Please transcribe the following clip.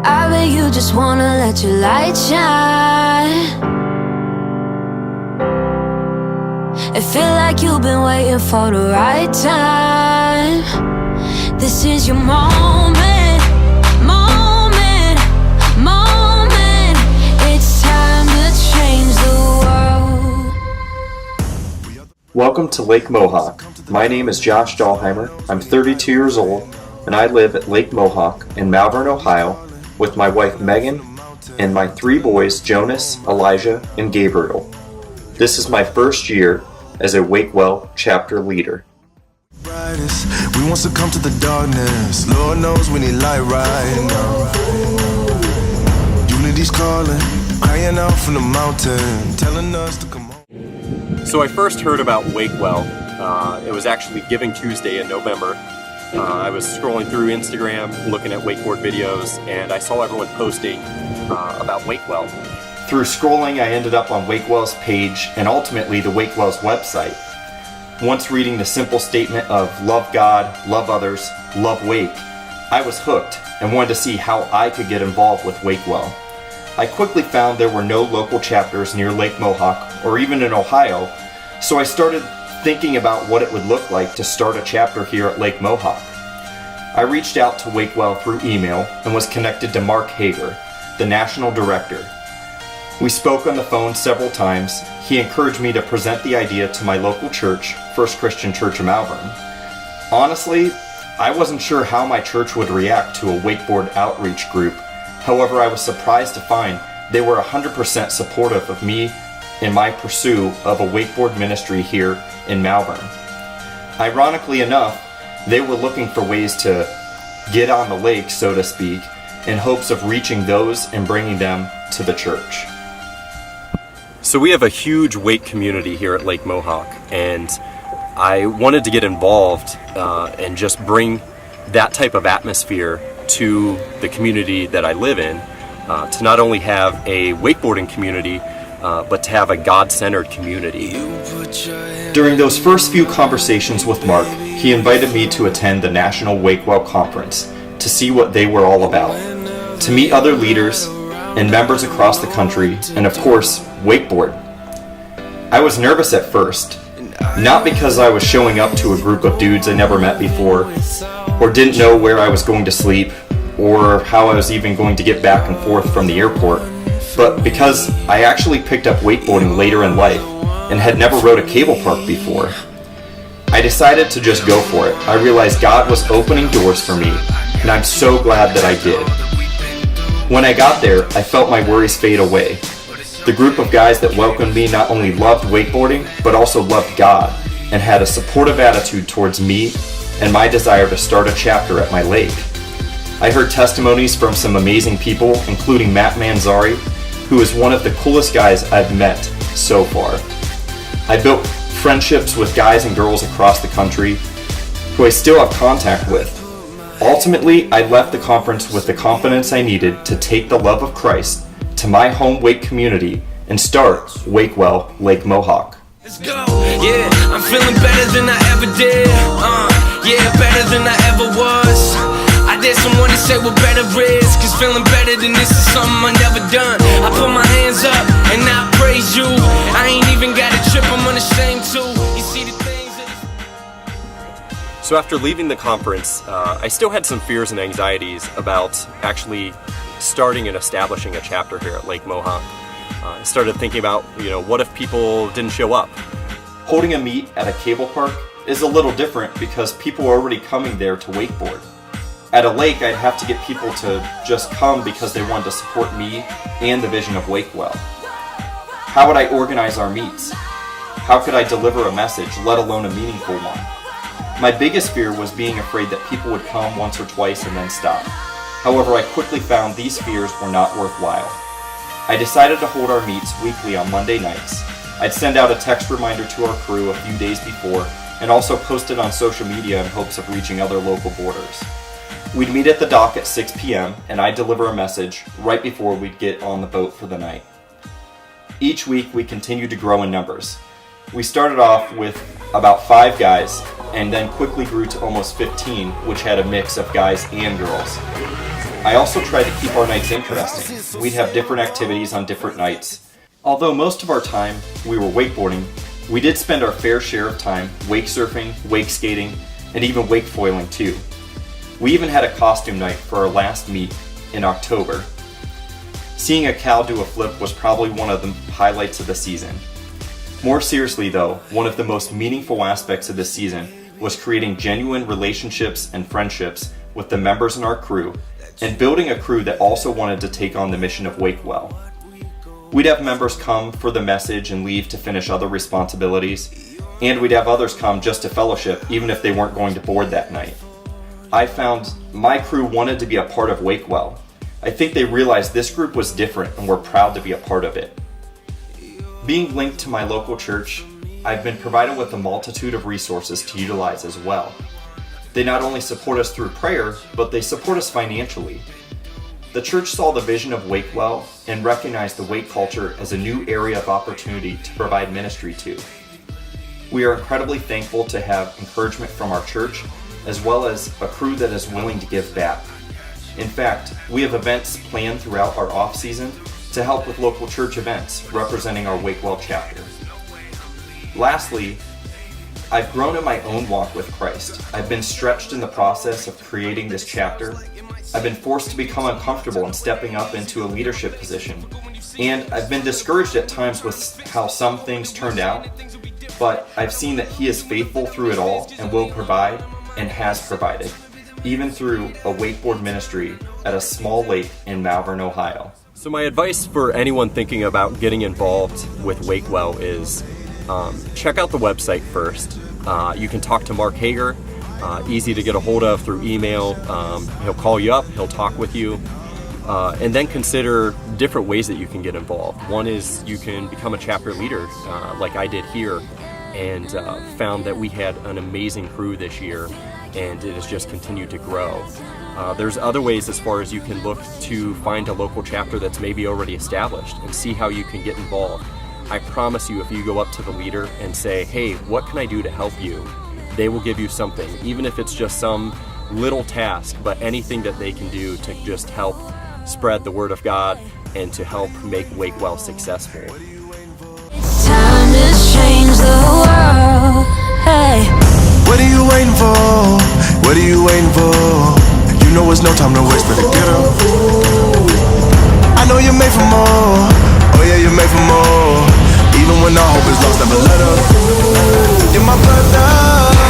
I bet you just wanna let your light shine. It feel like you've been waiting for the right time. This is your moment, moment, moment. It's time to change the world. Welcome to Lake Mohawk. My name is Josh Dahlheimer. I'm 32 years old, and I live at Lake Mohawk in Malvern, Ohio, with my wife Megan and my 3 boys Jonas, Elijah, and Gabriel. This is my first year as a WakeWell Chapter Leader. We want to come to the darkness. Lord knows we need light right now. Unity's calling, crying out from the mountain, telling us to come on. So I first heard about WakeWell. It was actually Giving Tuesday in November. I was scrolling through Instagram, looking at wakeboard videos, and I saw everyone posting about WakeWell. Through scrolling, I ended up on WakeWell's page and ultimately the WakeWell's website. Once reading the simple statement of love God, love others, love Wake, I was hooked and wanted to see how I could get involved with WakeWell. I quickly found there were no local chapters near Lake Mohawk or even in Ohio, so I started thinking about what it would look like to start a chapter here at Lake Mohawk. I reached out to WakeWell through email and was connected to Mark Hager, the national director. We spoke on the phone several times. He encouraged me to present the idea to my local church, First Christian Church of Malvern. Honestly, I wasn't sure how my church would react to a wakeboard outreach group. However, I was surprised to find they were 100% supportive of me in my pursuit of a wakeboard ministry here in Malvern. Ironically enough, they were looking for ways to get on the lake, so to speak, in hopes of reaching those and bringing them to the church. So we have a huge wake community here at Lake Mohawk, and I wanted to get involved and just bring that type of atmosphere to the community that I live in, to not only have a wakeboarding community, but to have a God-centered community. During those first few conversations with Mark, he invited me to attend the National WakeWell Conference to see what they were all about, to meet other leaders and members across the country, and of course, wakeboard. I was nervous at first, not because I was showing up to a group of dudes I never met before, or didn't know where I was going to sleep, or how I was even going to get back and forth from the airport, but because I actually picked up wakeboarding later in life and had never rode a cable park before. I decided to just go for it. I realized God was opening doors for me, and I'm so glad that I did. When I got there, I felt my worries fade away. The group of guys that welcomed me not only loved wakeboarding, but also loved God, and had a supportive attitude towards me and my desire to start a chapter at my lake. I heard testimonies from some amazing people, including Matt Manzari, who is one of the coolest guys I've met so far. I built friendships with guys and girls across the country who I still have contact with. Ultimately, I left the conference with the confidence I needed to take the love of Christ to my home wake community and start WakeWell Lake Mohawk. Let's go. Yeah, I'm feeling better than I ever did. Yeah, better than I ever was. I dare someone to say what better is, cause feeling better than this is something I never done. I put my hands up and I praise you. I ain't even got a trip, I'm unashamed too. You see the things that... So after leaving the conference, I still had some fears and anxieties about actually starting and establishing a chapter here at Lake Mohawk. I started thinking about, what if people didn't show up? Holding a meet at a cable park is a little different because people are already coming there to wakeboard. At a lake, I'd have to get people to just come because they wanted to support me and the vision of WakeWell. How would I organize our meets? How could I deliver a message, let alone a meaningful one? My biggest fear was being afraid that people would come once or twice and then stop. However, I quickly found these fears were not worthwhile. I decided to hold our meets weekly on Monday nights. I'd send out a text reminder to our crew a few days before and also post it on social media in hopes of reaching other local boarders. We'd meet at the dock at 6 p.m. and I'd deliver a message right before we'd get on the boat for the night. Each week we continued to grow in numbers. We started off with about 5 guys and then quickly grew to almost 15, which had a mix of guys and girls. I also tried to keep our nights interesting. We'd have different activities on different nights. Although most of our time we were wakeboarding, we did spend our fair share of time wake surfing, wake skating, and even wake foiling too. We even had a costume night for our last meet in October. Seeing a cow do a flip was probably one of the highlights of the season. More seriously though, one of the most meaningful aspects of this season was creating genuine relationships and friendships with the members in our crew, and building a crew that also wanted to take on the mission of WakeWell. We'd have members come for the message and leave to finish other responsibilities, and we'd have others come just to fellowship even if they weren't going to board that night. I found my crew wanted to be a part of WakeWell. I think they realized this group was different and were proud to be a part of it. Being linked to my local church, I've been provided with a multitude of resources to utilize as well. They not only support us through prayer, but they support us financially. The church saw the vision of WakeWell and recognized the wake culture as a new area of opportunity to provide ministry to. We are incredibly thankful to have encouragement from our church, as well as a crew that is willing to give back. In fact, we have events planned throughout our off-season to help with local church events representing our WakeWell chapter. Lastly, I've grown in my own walk with Christ. I've been stretched in the process of creating this chapter. I've been forced to become uncomfortable in stepping up into a leadership position. And I've been discouraged at times with how some things turned out, but I've seen that He is faithful through it all and will provide and has provided, even through a wakeboard ministry at a small lake in Malvern, Ohio. So my advice for anyone thinking about getting involved with WakeWell is check out the website first. You can talk to Mark Hager, easy to get a hold of through email. He'll call you up, he'll talk with you, and then consider different ways that you can get involved. One is you can become a chapter leader like I did here, and found that we had an amazing crew this year, and it has just continued to grow. There's other ways as far as you can look to find a local chapter that's maybe already established and see how you can get involved. I promise you, if you go up to the leader and say, hey, what can I do to help you? They will give you something, even if it's just some little task, but anything that they can do to just help spread the word of God and to help make WakeWell successful. Time has changed the world. Hey. What are you waiting for? What are you waiting for? You know it's no time to waste, better get up. I know you're made for more. Oh yeah, you're made for more. Even when all hope is lost, never let up. In my blood now.